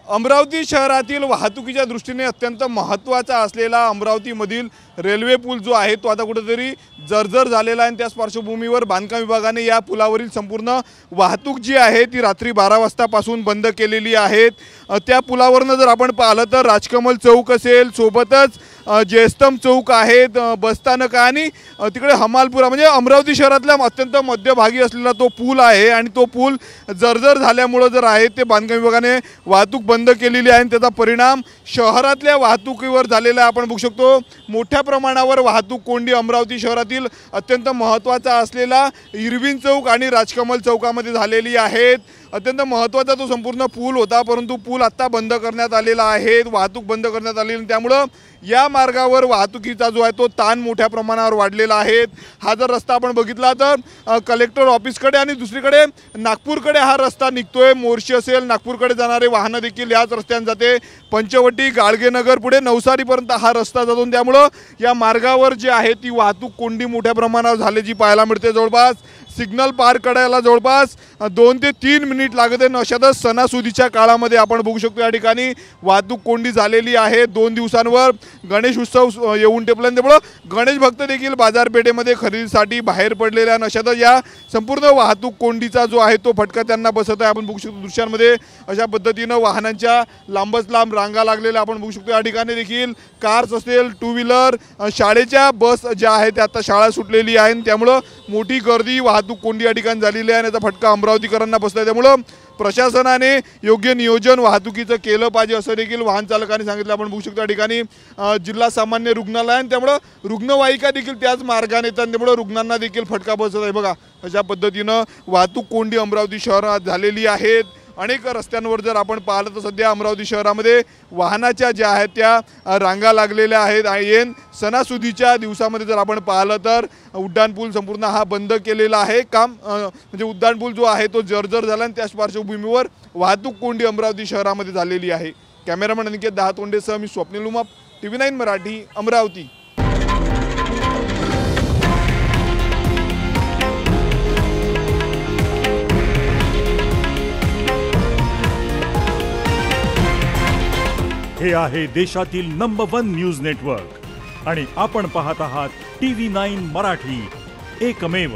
अमरावती शहरातील वाहतुकीच्या दृष्टीने अत्यंत महत्त्वाचा असलेला अमरावतीमधील रेल्वे पूल जो आहे तो आता कुठेतरी जर्जर झालेला आहे। त्याच पार्श्वभूमीवर बांधकाम विभागाने या पुलावरील संपूर्ण वाहतूक जी आहे ती रात्री 12 वाजतापासून बंद केलेली आहे। त्या पुलावरनं जर आपण पाहिलं तर राजकमल चौक असेल, सोबतच जयस्तंभ चौक आहेत, बसस्थानक आणि तिकडे हमालपुरा म्हणजे अमरावती शहरातल्या अत्यंत मध्यभागी असलेला तो पूल आहे। आणि तो पूल जर्जर झाल्यामुळे जर आहे ते बांधकाम विभागाने वाहतूक बंद केलेली आहे। त्याचा परिणाम शहरातल्या वाहतुकीवर झालेला आपण बघू शकतो। मोठ्या प्रमाणावर वाहतूक कोंडी अमरावती शहरातील अत्यंत महत्त्वाचा असलेला इरविन चौक आणि राजकमल चौकामध्ये झालेली आहे। अत्यंत महत्त्वाचा तो संपूर्ण पूल होता, परंतु पूल आता बंद करण्यात आलेला आहे, वाहतूक बंद करण्यात आलेली। त्यामुळे या मार्गावर वाहतुकीचा जो आहे तो ताण मोठ्या प्रमाणावर वाढलेला आहे। हा जर रस्ता आपण बघितला तर कलेक्टर ऑफिसकडे आणि दुसरीकडे नागपूरकडे हा रस्ता निघतोय। मोर्शी असेल, नागपूरकडे जाणारे वाहनं देखील याच रस्त्याने जाते। पंचवटी, गाडगेनगर, पुढे नवसारीपर्यंत हा रस्ता जातो। त्यामुळे या मार्गावर जे आहे ती वाहतूक कोंडी मोठ्या प्रमाणावर झाल्याची पाहायला मिळते। जवळपास सिग्नल पार करायला जवळपास 2 ते 3 मिनिट लागते। अशातच सणासुदीच्या काळामध्ये आपण बघू शकतो या ठिकाणी वाहतूक कोंडी झालेली आहे। 2 दिवसांवर गणेश उत्सव येऊन ठेपला, त्यामुळे गणेश भक्त देखील बाजारपेठेमध्ये खरेदीसाठी बाहेर पडलेले आहेत। अशातच या संपूर्ण वाहतूक कोंडीचा जो आहे तो फटका त्यांना बसत आहे। आपण बघू शकतो दृश्यांमध्ये अशा पद्धतीने वाहनांच्या लांबच लांब रांगा लागलेल्या आपण बघू शकतो। या ठिकाणी देखील कार्स असेल, 2 व्हीलर, शाळेच्या बस ज्या आहेत त्या आता शाळा सुटलेली आहे, त्यामुळे मोठी गर्दी वाहतूक कोंडी या ठिकाणी झालेली आहे। याचा फटका अमरावतीकरांना बसला आहे। त्यामुळे प्रशासनाने योग्य नियोजन वाहतुकीचं केलं पाहिजे असं देखील वाहन चालकांनी सांगितलं। आपण बघू शकतो या ठिकाणी जिल्हा सामान्य रुग्णालय आहे, त्यामुळे रुग्णवाहिका देखील त्याच मार्गाने येतात, त्यामुळे रुग्णांना देखील फटका बसत आहे। बघा अशा पद्धतीनं वाहतूक कोंडी अमरावती शहरात झालेली आहे। अनेक रस्त्यांवर जर आपण पाहिलं तर सध्या अमरावती शहरामध्ये वाहनाच्या ज्या आहेत त्या रांगा लागलेल्या आहेत। ऐन सणासुदीच्या दिवसामध्ये जर आपण पाहिलं तर उड्डाणपूल संपूर्ण हा बंद केलेला आहे। काम म्हणजे उड्डाणपूल जो आहे तो जर्जर झाला आणि त्याच पार्श्वभूमीवर वाहतूक कोंडी अमरावती शहरामध्ये झालेली आहे। कॅमेरामन अनिकेत दहातोंडेसह मी स्वप्नील उमाप, TV9 मराठी, अमरावती। हे आहे देशातील नंबर 1 न्यूज नेटवर्क आणि आपण पाहत आहात TV9 मराठी, एकमेव।